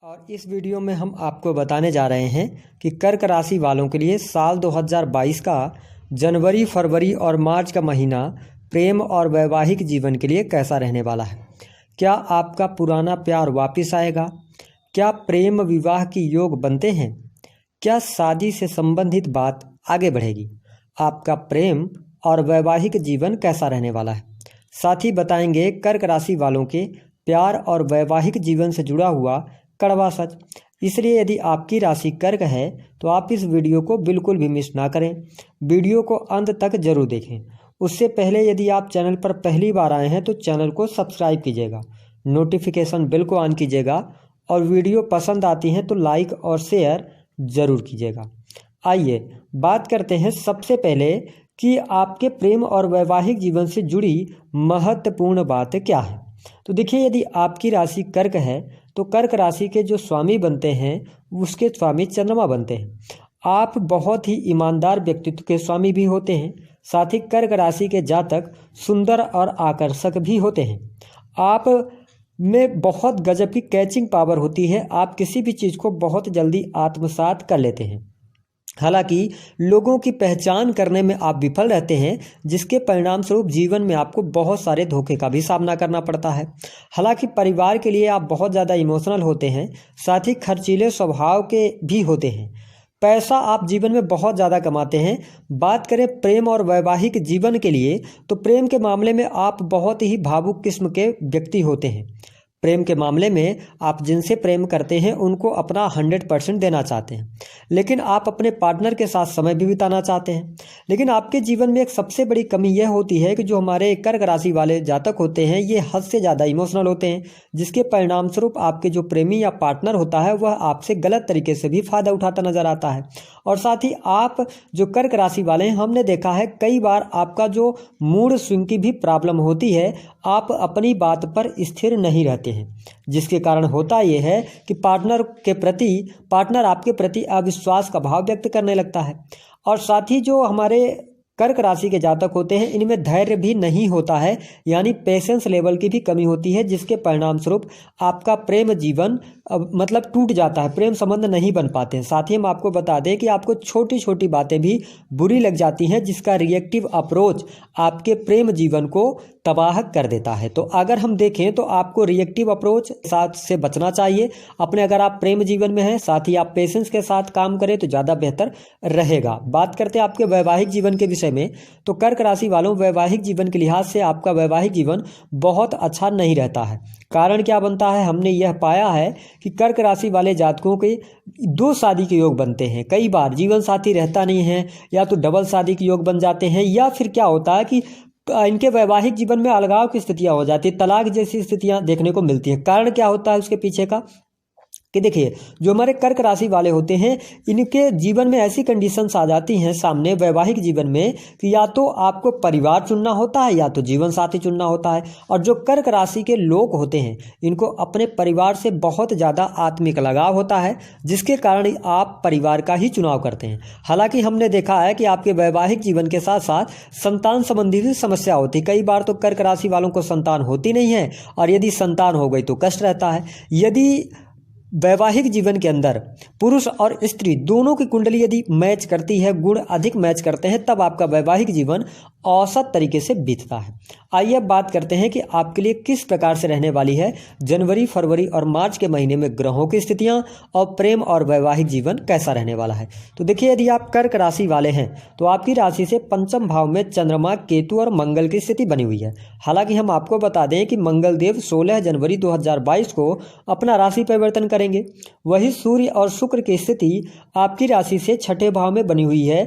और इस वीडियो में हम आपको बताने जा रहे हैं कि कर्क राशि वालों के लिए साल 2022 का जनवरी, फरवरी और मार्च का महीना प्रेम और वैवाहिक जीवन के लिए कैसा रहने वाला है। क्या आपका पुराना प्यार वापस आएगा? क्या प्रेम विवाह की योग बनते हैं? क्या शादी से संबंधित बात आगे बढ़ेगी? आपका प्रेम और वैवाहिक जीवन कैसा रहने वाला है। साथ ही बताएंगे कर्क राशि वालों के प्यार और वैवाहिक जीवन से जुड़ा हुआ कड़वा सच। इसलिए यदि आपकी राशि कर्क है तो आप इस वीडियो को बिल्कुल भी मिस ना करें, वीडियो को अंत तक जरूर देखें। उससे पहले यदि आप चैनल पर पहली बार आए हैं तो चैनल को सब्सक्राइब कीजिएगा, नोटिफिकेशन बेल को ऑन कीजिएगा और वीडियो पसंद आती है तो लाइक और शेयर ज़रूर कीजिएगा। आइए बात करते हैं सबसे पहले कि आपके प्रेम और वैवाहिक जीवन से जुड़ी महत्वपूर्ण बात क्या है। तो देखिए, यदि आपकी राशि कर्क है तो कर्क राशि के जो स्वामी बनते हैं उसके स्वामी चंद्रमा बनते हैं। आप बहुत ही ईमानदार व्यक्तित्व के स्वामी भी होते हैं। साथ ही कर्क राशि के जातक सुंदर और आकर्षक भी होते हैं। आप में बहुत गजब की कैचिंग पावर होती है। आप किसी भी चीज़ को बहुत जल्दी आत्मसात कर लेते हैं। हालांकि लोगों की पहचान करने में आप विफल रहते हैं, जिसके परिणाम स्वरूप जीवन में आपको बहुत सारे धोखे का भी सामना करना पड़ता है। हालांकि परिवार के लिए आप बहुत ज़्यादा इमोशनल होते हैं, साथ ही खर्चीले स्वभाव के भी होते हैं। पैसा आप जीवन में बहुत ज़्यादा कमाते हैं। बात करें प्रेम और वैवाहिक जीवन के लिए तो प्रेम के मामले में आप बहुत ही भावुक किस्म के व्यक्ति होते हैं। प्रेम के मामले में आप जिनसे प्रेम करते हैं उनको अपना 100% देना चाहते हैं, लेकिन आप अपने पार्टनर के साथ समय भी बिताना चाहते हैं। लेकिन आपके जीवन में एक सबसे बड़ी कमी यह होती है कि जो हमारे कर्क राशि वाले जातक होते हैं ये हद से ज़्यादा इमोशनल होते हैं, जिसके परिणाम स्वरूप आपके जो प्रेमी या पार्टनर होता है वह आपसे गलत तरीके से भी फ़ायदा उठाता नजर आता है। और साथ ही आप जो कर्क राशि वाले हैं, हमने देखा है कई बार आपका जो मूड स्विंग की भी प्रॉब्लम होती है। आप अपनी बात पर स्थिर नहीं रहते हैं, जिसके कारण होता यह है कि पार्टनर आपके प्रति अविश्वास का भाव व्यक्त करने लगता है। और साथ ही जो हमारे कर्क राशि के जातक होते हैं इनमें धैर्य भी नहीं होता है, यानी पेशेंस लेवल की भी कमी होती है, जिसके परिणाम स्वरूप आपका प्रेम जीवन मतलब टूट जाता है, प्रेम संबंध नहीं बन पाते हैं। साथ ही हम आपको बता दें कि आपको छोटी छोटी बातें भी बुरी लग जाती हैं, जिसका रिएक्टिव अप्रोच आपके प्रेम जीवन को तबाह कर देता है। तो अगर हम देखें तो आपको रिएक्टिव अप्रोच साथ से बचना चाहिए अपने, अगर आप प्रेम जीवन में हैं। साथ ही आप पेशेंस के साथ काम करें तो ज़्यादा बेहतर रहेगा। बात करते हैं आपके वैवाहिक जीवन के विषय में तो कर्क राशि वालों, वैवाहिक जीवन के लिहाज से आपका वैवाहिक जीवन बहुत अच्छा नहीं रहता है। कारण क्या बनता है? हमने यह पाया है कि कर्क राशि वाले जातकों के 2 शादी के योग बनते हैं। कई बार जीवन साथी रहता नहीं है, या तो डबल शादी के योग बन जाते हैं, या फिर क्या होता है कि इनके वैवाहिक जीवन में अलगाव की स्थितियां हो जाती है, तलाक जैसी स्थितियां देखने को मिलती हैं। कारण क्या होता है उसके पीछे का कि देखिए, जो हमारे कर्क राशि वाले होते हैं इनके जीवन में ऐसी कंडीशंस आ जाती हैं सामने वैवाहिक जीवन में कि या तो आपको परिवार चुनना होता है या तो जीवन साथी चुनना होता है। और जो कर्क राशि के लोग होते हैं इनको अपने परिवार से बहुत ज़्यादा आत्मिक लगाव होता है, जिसके कारण आप परिवार का ही चुनाव करते हैं। हालांकि हमने देखा है कि आपके वैवाहिक जीवन के साथ साथ संतान संबंधी भी समस्या होती है। कई बार तो कर्क राशि वालों को संतान होती नहीं है, और यदि संतान हो गई तो कष्ट रहता है। यदि वैवाहिक जीवन के अंदर पुरुष और स्त्री दोनों की कुंडली यदि मैच करती है, गुण अधिक मैच करते हैं, तब आपका वैवाहिक जीवन औसत तरीके से बीतता है। आइए अब बात करते हैं कि आपके लिए किस प्रकार से रहने वाली है जनवरी, फरवरी और मार्च के महीने में ग्रहों की स्थितियां, और प्रेम और वैवाहिक जीवन कैसा रहने वाला है। तो देखिए, यदि आप कर्क राशि वाले हैं तो आपकी राशि से पंचम भाव में चंद्रमा, केतु और मंगल की स्थिति बनी हुई है। हालांकि हम आपको बता दें कि मंगल देव 16 जनवरी 2022 को अपना राशि परिवर्तन करेंगे। वही सूर्य और शुक्र की स्थिति आपकी राशि से छठे भाव में बनी हुई है।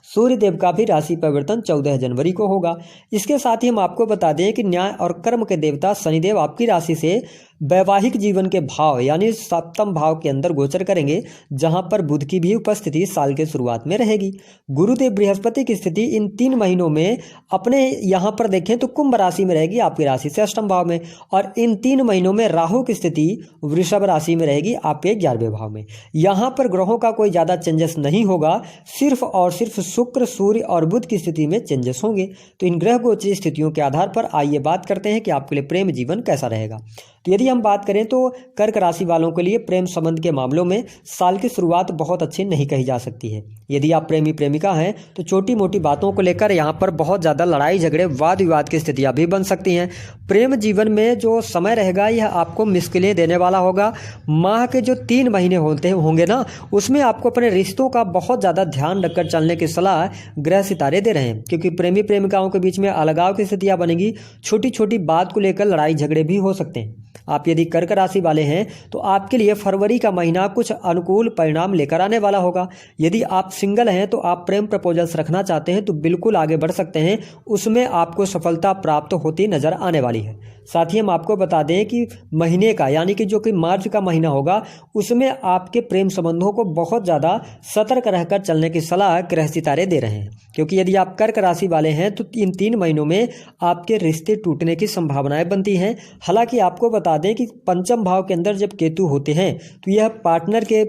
सूर्य देव का भी राशि परिवर्तन 14 जनवरी को होगा। इसके साथ ही हम आपको बता दें कि न्याय और कर्म के देवता शनिदेव आपकी राशि से वैवाहिक जीवन के भाव यानी सप्तम भाव के अंदर गोचर करेंगे, जहां पर बुध की भी उपस्थिति साल के शुरुआत में रहेगी। गुरुदेव बृहस्पति की स्थिति इन 3 महीनों में अपने यहां पर देखें तो कुंभ राशि में रहेगी, आपकी राशि से अष्टम भाव में। और इन 3 महीनों में राहु की स्थिति वृषभ राशि में रहेगी, आपके 11वें भाव में। यहाँ पर ग्रहों का कोई ज़्यादा चेंजेस नहीं होगा, सिर्फ और सिर्फ शुक्र, सूर्य और बुध की स्थिति में चेंजेस होंगे। तो इन ग्रह गोचरीय स्थितियों के आधार पर आइए बात करते हैं कि आपके लिए प्रेम जीवन कैसा रहेगा। तो यदि हम बात करें तो कर्क राशि वालों के लिए प्रेम संबंध के मामलों में साल की शुरुआत बहुत अच्छी नहीं कही जा सकती है। यदि आप प्रेमी प्रेमिका हैं तो छोटी मोटी बातों को लेकर यहाँ पर बहुत ज़्यादा लड़ाई झगड़े वाद विवाद की स्थितियाँ भी बन सकती हैं। प्रेम जीवन में जो समय रहेगा यह आपको मुश्किलें देने वाला होगा। माह के जो 3 महीने होंगे ना, उसमें आपको अपने रिश्तों का बहुत ज़्यादा ध्यान रखकर चलने की सलाह ग्रह सितारे दे रहे हैं, क्योंकि प्रेमी प्रेमिकाओं के बीच में अलगाव की स्थितियाँ बनेगी। छोटी छोटी बात को लेकर लड़ाई झगड़े भी हो सकते हैं। आप यदि कर्क राशि वाले हैं तो आपके लिए फरवरी का महीना कुछ अनुकूल परिणाम लेकर आने वाला होगा। यदि आप सिंगल हैं तो आप प्रेम प्रपोजल्स रखना चाहते हैं तो बिल्कुल आगे बढ़ सकते हैं, उसमें आपको सफलता प्राप्त होती नजर आने वाली है। साथ ही हम आपको बता दें कि महीने का यानी कि जो कि मार्च का महीना होगा उसमें आपके प्रेम संबंधों को बहुत ज़्यादा सतर्क रहकर चलने की सलाह ग्रह सितारे दे रहे हैं, क्योंकि यदि आप कर्क राशि वाले हैं तो इन 3 महीनों में आपके रिश्ते टूटने की संभावनाएं बनती हैं। हालांकि आपको बता दें कि पंचम भाव के अंदर जब केतु होते हैं तो यह पार्टनर के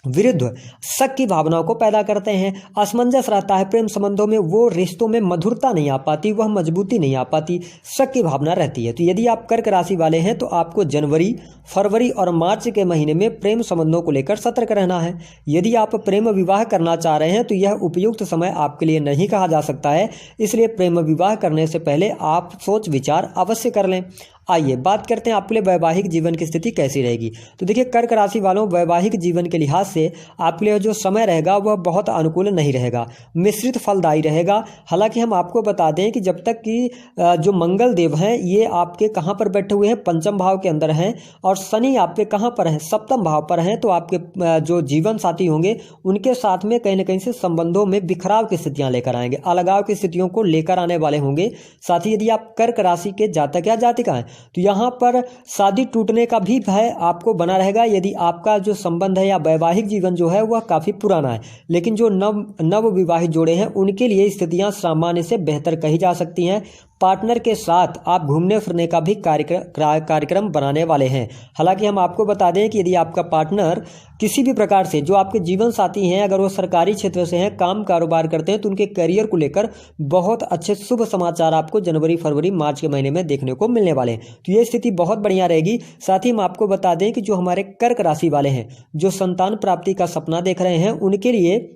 विरुद्ध शक की भावनाओं को पैदा करते हैं। असमंजस रहता है प्रेम संबंधों में, वो रिश्तों में मधुरता नहीं आ पाती, वह मजबूती नहीं आ पाती, शक की भावना रहती है। तो यदि आप कर्क राशि वाले हैं तो आपको जनवरी, फरवरी और मार्च के महीने में प्रेम संबंधों को लेकर सतर्क रहना है। यदि आप प्रेम विवाह करना चाह रहे हैं तो यह उपयुक्त समय आपके लिए नहीं कहा जा सकता है, इसलिए प्रेम विवाह करने से पहले आप सोच विचार अवश्य कर लें। आइए बात करते हैं आपके लिए वैवाहिक जीवन की स्थिति कैसी रहेगी। तो देखिए कर्क राशि वालों, वैवाहिक जीवन के लिहाज से आपके लिए जो समय रहेगा वह बहुत अनुकूल नहीं रहेगा, मिश्रित फलदायी रहेगा। हालांकि हम आपको बता दें कि जब तक कि जो मंगल देव हैं ये आपके कहाँ पर बैठे हुए हैं, पंचम भाव के अंदर हैं, और शनि आपके कहाँ पर हैं, सप्तम भाव पर हैं, तो आपके जो जीवन साथी होंगे उनके साथ में कहीं ना कहीं से संबंधों में बिखराव की स्थितियाँ लेकर आएंगे, अलगाव की स्थितियों को लेकर आने वाले होंगे। साथ ही यदि आप कर्क राशि के जातक या जातिका हैं तो यहाँ पर शादी टूटने का भी भय आपको बना रहेगा। यदि आपका जो संबंध है या वैवाहिक जीवन जो है वह काफ़ी पुराना है, लेकिन जो नव विवाहित जोड़े हैं उनके लिए स्थितियाँ सामान्य से बेहतर कही जा सकती हैं। पार्टनर के साथ आप घूमने फिरने का भी कार्यक्रम बनाने वाले हैं। हालांकि हम आपको बता दें कि यदि आपका पार्टनर किसी भी प्रकार से, जो आपके जीवन साथी हैं, अगर वो सरकारी क्षेत्र से हैं, काम कारोबार करते हैं, तो उनके करियर को लेकर बहुत अच्छे शुभ समाचार आपको जनवरी, फरवरी, मार्च के महीने में देखने को मिलने वाले हैं। तो ये स्थिति बहुत बढ़िया रहेगी। साथ ही हम आपको बता दें कि जो हमारे कर्क राशि वाले हैं, जो संतान प्राप्ति का सपना देख रहे हैं, उनके लिए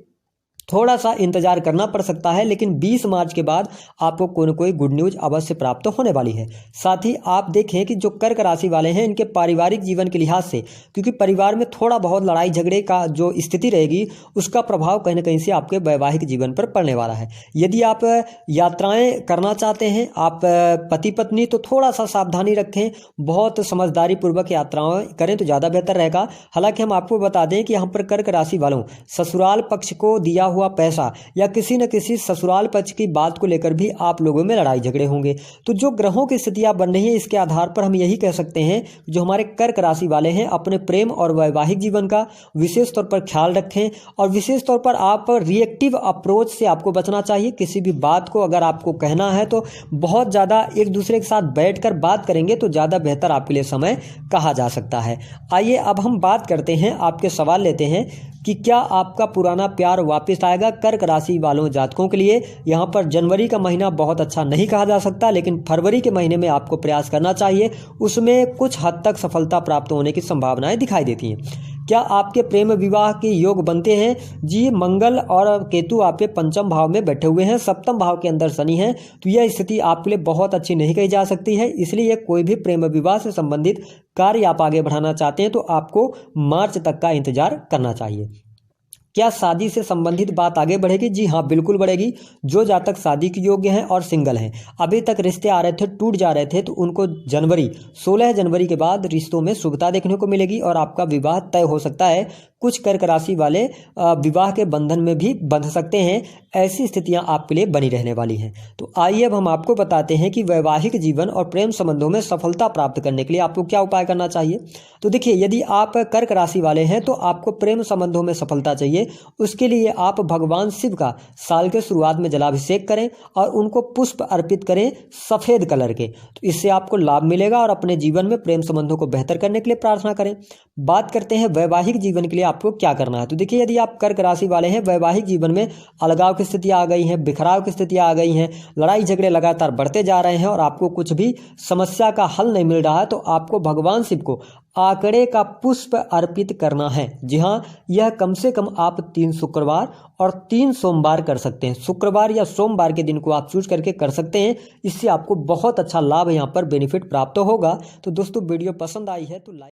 थोड़ा सा इंतजार करना पड़ सकता है, लेकिन 20 मार्च के बाद आपको कोई न कोई गुड न्यूज अवश्य प्राप्त होने वाली है। साथ ही आप देखें कि जो कर्क राशि वाले हैं इनके पारिवारिक जीवन के लिहाज से, क्योंकि परिवार में थोड़ा बहुत लड़ाई झगड़े का जो स्थिति रहेगी उसका प्रभाव कहीं ना कहीं से आपके वैवाहिक जीवन पर पड़ने वाला है। यदि आप यात्राएं करना चाहते हैं, आप पति पत्नी, तो थोड़ा सा सावधानी रखें, बहुत समझदारी पूर्वक यात्राएं करें तो ज़्यादा बेहतर रहेगा। हालांकि हम आपको बता दें कि यहाँ पर कर्क राशि वालों ससुराल पक्ष को दिया हुआ पैसा या किसी न किसी ससुराल पक्ष की बात को लेकर भी आप लोगों में लड़ाई झगड़े होंगे। तो जो ग्रहों की स्थितियां बन रही हैं इसके आधार पर हम यही कह सकते हैं जो हमारे कर्क राशि वाले हैं अपने प्रेम और वैवाहिक जीवन का विशेष तौर पर ख्याल रखें, और विशेष तौर पर आप रिएक्टिव अप्रोच से आपको बचना चाहिए। किसी भी बात को अगर आपको कहना है तो बहुत ज़्यादा एक दूसरे के साथ बैठकर बात करेंगे तो ज़्यादा बेहतर आपके लिए समय कहा जा सकता है। आइए अब हम बात करते हैं, आपके सवाल लेते हैं कि क्या आपका पुराना प्यार वापस आएगा। कर्क राशि वालों जातकों के लिए यहाँ पर जनवरी का महीना बहुत अच्छा नहीं कहा जा सकता, लेकिन फरवरी के महीने में आपको प्रयास करना चाहिए, उसमें कुछ हद तक सफलता प्राप्त होने की संभावनाएं दिखाई देती हैं। क्या आपके प्रेम विवाह के योग बनते हैं? जी, मंगल और केतु आपके पंचम भाव में बैठे हुए हैं, सप्तम भाव के अंदर शनि है, तो यह स्थिति आपके लिए बहुत अच्छी नहीं कही जा सकती है। इसलिए कोई भी प्रेम विवाह से संबंधित कार्य आप आगे बढ़ाना चाहते हैं तो आपको मार्च तक का इंतजार करना चाहिए। क्या शादी से संबंधित बात आगे बढ़ेगी? जी हाँ, बिल्कुल बढ़ेगी। जो जातक शादी के योग्य हैं और सिंगल हैं, अभी तक रिश्ते आ रहे थे, टूट जा रहे थे, तो उनको 16 जनवरी के बाद रिश्तों में शुभता देखने को मिलेगी और आपका विवाह तय हो सकता है। कुछ कर्क राशि वाले विवाह के बंधन में भी बंध सकते हैं। ऐसी स्थितियां आपके लिए बनी रहने वाली हैं। तो आइए अब हम आपको बताते हैं कि वैवाहिक जीवन और प्रेम संबंधों में सफलता प्राप्त करने के लिए आपको क्या उपाय करना चाहिए। तो देखिए, यदि आप कर्क राशि वाले हैं तो आपको प्रेम संबंधों में सफलता चाहिए चाहिए, उसके लिए आप भगवान शिव का साल के शुरुआत में जलाभिषेक करें और उनको पुष्प अर्पित करें सफ़ेद कलर के। तो इससे आपको लाभ मिलेगा और अपने जीवन में प्रेम संबंधों को बेहतर करने के लिए प्रार्थना करें। बात करते हैं वैवाहिक जीवन के लिए आपको क्या करना है। तो देखिए, यदि आप कर्क राशि वाले हैं, वैवाहिक जीवन में अलगाव की स्थितियाँ आ गई हैं, बिखराव की स्थितियाँ आ गई हैं, लड़ाई झगड़े लगातार बढ़ते जा रहे हैं और आपको कुछ भी समस्या का हल नहीं मिल रहा है, तो आपको भगवान शिव को आंकड़े का पुष्प अर्पित करना है। जी हाँ, यह कम से कम आप 3 शुक्रवार और 3 सोमवार कर सकते हैं। शुक्रवार या सोमवार के दिन को आप चूज करके कर सकते हैं। इससे आपको बहुत अच्छा लाभ यहाँ पर बेनिफिट प्राप्त होगा। तो दोस्तों, वीडियो पसंद आई है तो लाइक